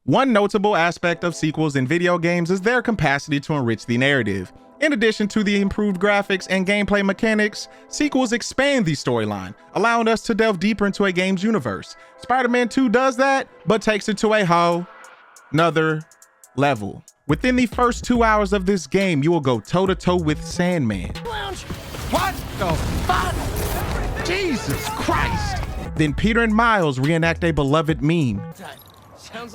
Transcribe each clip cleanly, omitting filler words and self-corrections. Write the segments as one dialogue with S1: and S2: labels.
S1: One notable aspect of sequels in video games is their capacity to enrich the narrative. In addition to the improved graphics and gameplay mechanics, sequels expand the storyline, allowing us to delve deeper into a game's universe. Spider-Man 2 does that, but takes it to a whole nother level. Within the first 2 hours of this game, you will go toe-to-toe with Sandman. What the fuck? Jesus Christ! Then Peter and Miles reenact a beloved meme.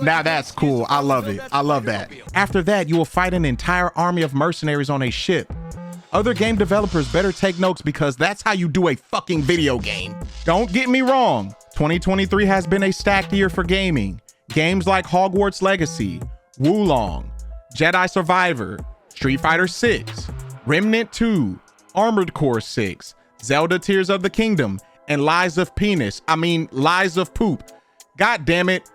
S1: Now that's cool. I love it. I love that. After that, you will fight an entire army of mercenaries on a ship. Other game developers better take notes because that's how you do a fucking video game. Don't get me wrong. 2023 has been a stacked year for gaming. Games like Hogwarts Legacy, Wulong, Jedi Survivor, Street Fighter 6, Remnant 2, Armored Core 6, Zelda Tears of the Kingdom, and Lies of Poop. God damn it.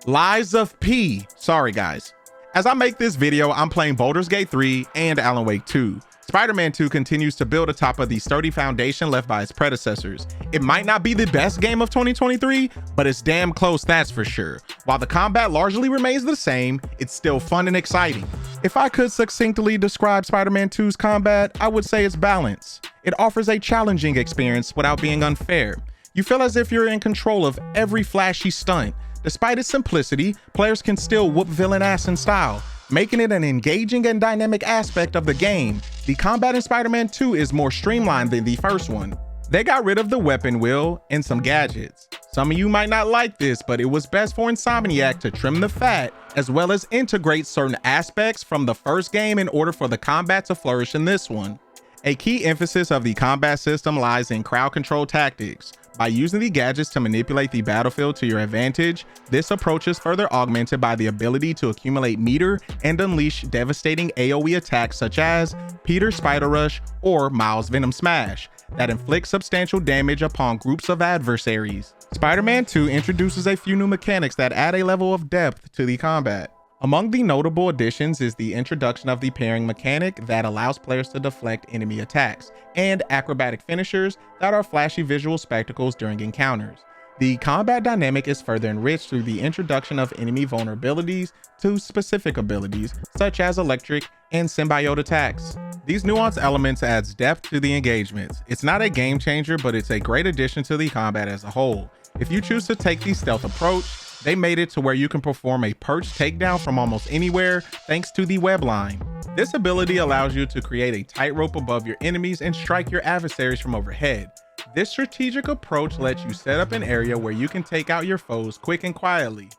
S1: Lies of P. Sorry guys. As I make this video, I'm playing Baldur's Gate 3 and Alan Wake 2. Spider-Man 2 continues to build atop of the sturdy foundation left by its predecessors. It might not be the best game of 2023, but it's damn close, that's for sure. While the combat largely remains the same, it's still fun and exciting. If I could succinctly describe Spider-Man 2's combat, I would say it's balance. It offers a challenging experience without being unfair. You feel as if you're in control of every flashy stunt. Despite its simplicity, players can still whoop villain ass in style, making it an engaging and dynamic aspect of the game. The combat in Spider-Man 2 is more streamlined than the first one. They got rid of the weapon wheel and some gadgets. Some of you might not like this, but it was best for Insomniac to trim the fat, as well as integrate certain aspects from the first game in order for the combat to flourish in this one. A key emphasis of the combat system lies in crowd control tactics. By using the gadgets to manipulate the battlefield to your advantage, this approach is further augmented by the ability to accumulate meter and unleash devastating AoE attacks such as Peter Spider Rush or Miles Venom Smash that inflict substantial damage upon groups of adversaries. Spider-Man 2 introduces a few new mechanics that add a level of depth to the combat. Among the notable additions is the introduction of the pairing mechanic that allows players to deflect enemy attacks, and acrobatic finishers that are flashy visual spectacles during encounters. The combat dynamic is further enriched through the introduction of enemy vulnerabilities to specific abilities, such as electric and symbiote attacks. These nuanced elements adds depth to the engagements. It's not a game changer, but it's a great addition to the combat as a whole. If you choose to take the stealth approach, they made it to where you can perform a perch takedown from almost anywhere thanks to the web line. This ability allows you to create a tightrope above your enemies and strike your adversaries from overhead. This strategic approach lets you set up an area where you can take out your foes quick and quietly.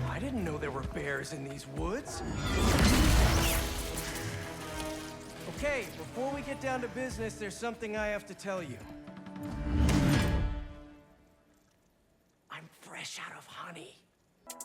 S2: I didn't know there were bears in these woods. Okay, before we get down to business, there's something I have to tell you. Fresh out of honey.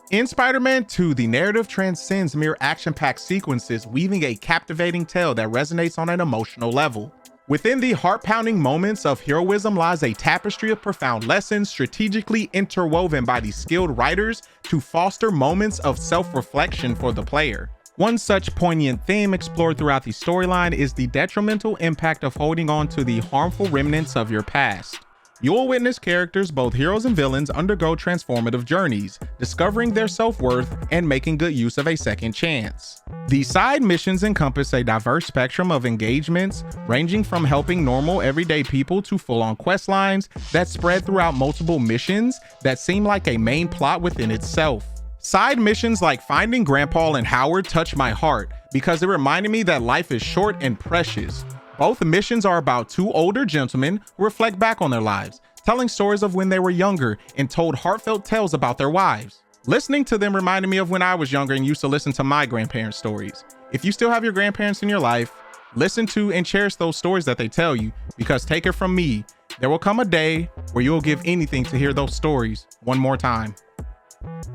S1: In Spider-Man 2, the narrative transcends mere action-packed sequences, weaving a captivating tale that resonates on an emotional level. Within the heart-pounding moments of heroism lies a tapestry of profound lessons strategically interwoven by the skilled writers to foster moments of self-reflection for the player. One such poignant theme explored throughout the storyline is the detrimental impact of holding on to the harmful remnants of your past. You will witness characters, both heroes and villains, undergo transformative journeys, discovering their self-worth and making good use of a second chance. The side missions encompass a diverse spectrum of engagements, ranging from helping normal everyday people to full-on quest lines that spread throughout multiple missions that seem like a main plot within itself. Side missions like finding Grandpa and Howard touched my heart because it reminded me that life is short and precious. Both missions are about two older gentlemen who reflect back on their lives, telling stories of when they were younger and told heartfelt tales about their wives. Listening to them reminded me of when I was younger and used to listen to my grandparents' stories. If you still have your grandparents in your life, listen to and cherish those stories that they tell you, because take it from me, there will come a day where you will give anything to hear those stories one more time.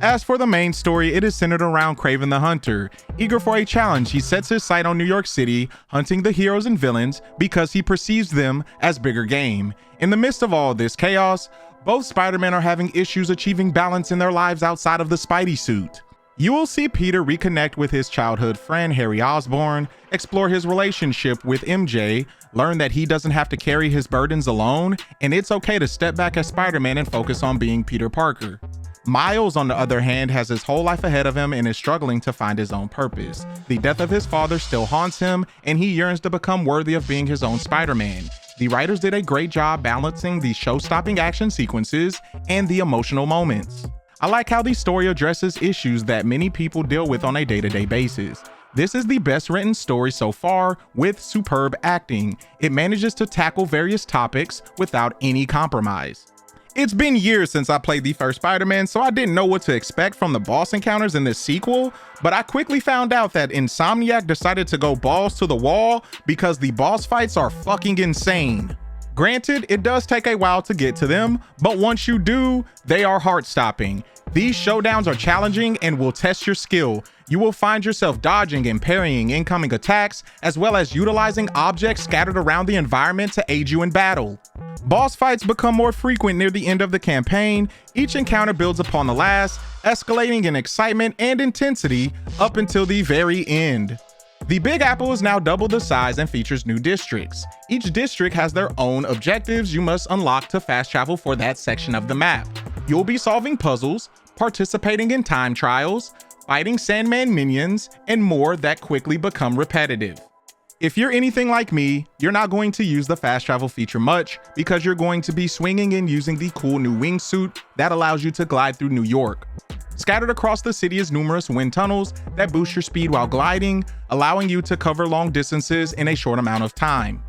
S1: As for the main story, it is centered around Kraven the Hunter. Eager for a challenge, he sets his sight on New York City, hunting the heroes and villains because he perceives them as bigger game. In the midst of all this chaos, both Spider-Men are having issues achieving balance in their lives outside of the Spidey suit. You will see Peter reconnect with his childhood friend Harry Osborn, explore his relationship with MJ, learn that he doesn't have to carry his burdens alone, and it's okay to step back as Spider-Man and focus on being Peter Parker. Miles, on the other hand, has his whole life ahead of him and is struggling to find his own purpose. The death of his father still haunts him, and he yearns to become worthy of being his own Spider-Man. The writers did a great job balancing the show-stopping action sequences and the emotional moments. I like how the story addresses issues that many people deal with on a day-to-day basis. This is the best written story so far with superb acting. It manages to tackle various topics without any compromise. It's been years since I played the first Spider-Man, so I didn't know what to expect from the boss encounters in this sequel, but I quickly found out that Insomniac decided to go balls to the wall because the boss fights are fucking insane. Granted, it does take a while to get to them, but once you do, they are heart-stopping. These showdowns are challenging and will test your skill. You will find yourself dodging and parrying incoming attacks, as well as utilizing objects scattered around the environment to aid you in battle. Boss fights become more frequent near the end of the campaign. Each encounter builds upon the last, escalating in excitement and intensity up until the very end. The Big Apple is now double the size and features new districts. Each district has their own objectives you must unlock to fast travel for that section of the map. You'll be solving puzzles, participating in time trials, fighting Sandman minions, and more that quickly become repetitive. If you're anything like me, you're not going to use the fast travel feature much because you're going to be swinging and using the cool new wingsuit that allows you to glide through New York. Scattered across the city is numerous wind tunnels that boost your speed while gliding, allowing you to cover long distances in a short amount of time.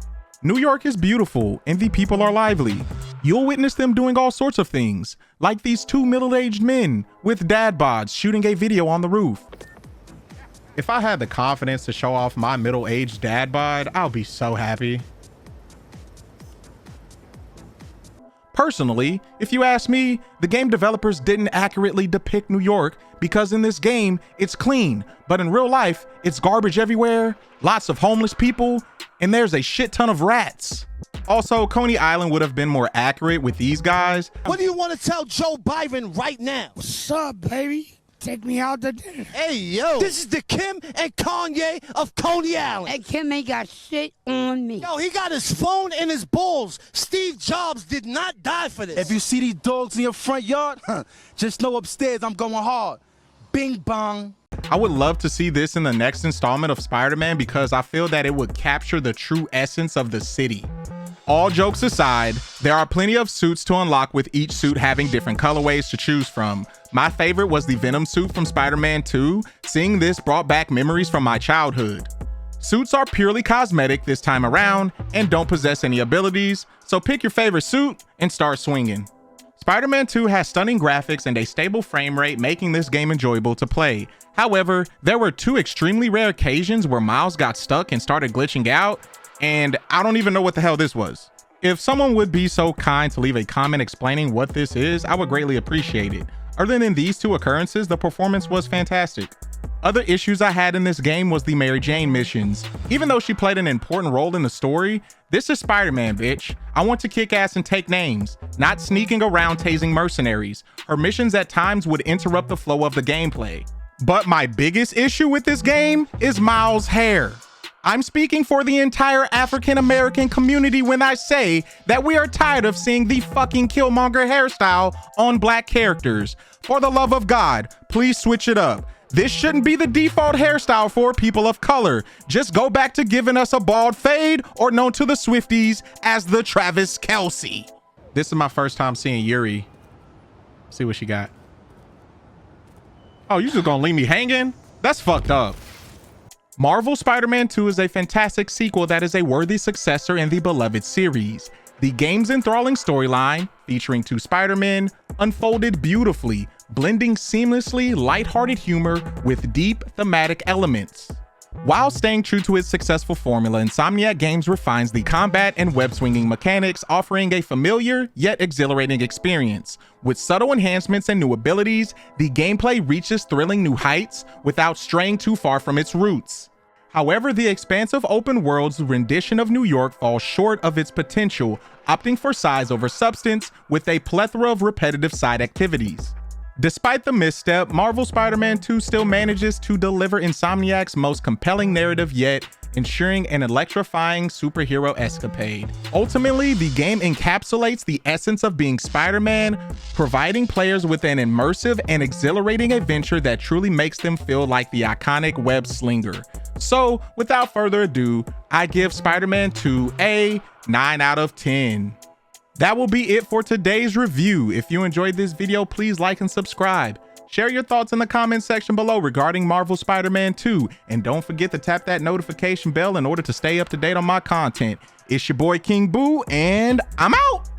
S1: New York is beautiful and the people are lively. You'll witness them doing all sorts of things, like these two middle-aged men with dad bods shooting a video on the roof. If I had the confidence to show off my middle-aged dad bod, I'll be so happy. Personally, if you ask me, the game developers didn't accurately depict New York because in this game, it's clean, but in real life, it's garbage everywhere, lots of homeless people, and there's a shit ton of rats. Also, Coney Island would have been more accurate with these guys.
S3: What do you want to tell Joe Biden right now?
S4: What's up, baby? Take me out to dinner.
S3: Hey, yo. This is the Kim and Kanye of Coney Island.
S4: Hey, Kim ain't got shit on me.
S3: Yo, he got his phone and his balls. Steve Jobs did not die for this.
S5: If you see these dogs in your front yard, just know upstairs I'm going hard. Bing bong.
S1: I would love to see this in the next installment of Spider-Man because I feel that it would capture the true essence of the city. All jokes aside, there are plenty of suits to unlock with each suit having different colorways to choose from. My favorite was the Venom suit from Spider-Man 2. Seeing this brought back memories from my childhood. Suits are purely cosmetic this time around and don't possess any abilities, so pick your favorite suit and start swinging. Spider-Man 2 has stunning graphics and a stable frame rate, making this game enjoyable to play. However, there were two extremely rare occasions where Miles got stuck and started glitching out, and I don't even know what the hell this was. If someone would be so kind to leave a comment explaining what this is, I would greatly appreciate it. Other than these two occurrences, the performance was fantastic. Other issues I had in this game was the Mary Jane missions. Even though she played an important role in the story, this is Spider-Man, bitch. I want to kick ass and take names, not sneaking around tasing mercenaries. Her missions at times would interrupt the flow of the gameplay. But my biggest issue with this game is Miles' hair. I'm speaking for the entire African-American community when I say that we are tired of seeing the fucking Killmonger hairstyle on black characters. For the love of God, please switch it up. This shouldn't be the default hairstyle for people of color. Just go back to giving us a bald fade, or known to the Swifties as the Travis Kelce. This is my first time seeing Yuri. See what she got. Oh, you just gonna leave me hanging? That's fucked up. Marvel Spider-Man 2 is a fantastic sequel that is a worthy successor in the beloved series. The game's enthralling storyline, featuring two Spider-Men, unfolded beautifully, blending seamlessly lighthearted humor with deep thematic elements. While staying true to its successful formula, Insomniac Games refines the combat and web-swinging mechanics, offering a familiar yet exhilarating experience. With subtle enhancements and new abilities, the gameplay reaches thrilling new heights without straying too far from its roots. However, the expansive open world's rendition of New York falls short of its potential, opting for size over substance with a plethora of repetitive side activities. Despite the misstep, Marvel Spider-Man 2 still manages to deliver Insomniac's most compelling narrative yet, ensuring an electrifying superhero escapade. Ultimately, the game encapsulates the essence of being Spider-Man, providing players with an immersive and exhilarating adventure that truly makes them feel like the iconic web slinger. So, without further ado, I give Spider-Man 2 a 9 out of 10. That will be it for today's review. If you enjoyed this video, please like and subscribe. Share your thoughts in the comment section below regarding Marvel Spider-Man 2, and don't forget to tap that notification bell in order to stay up to date on my content. It's your boy King Boo, and I'm out!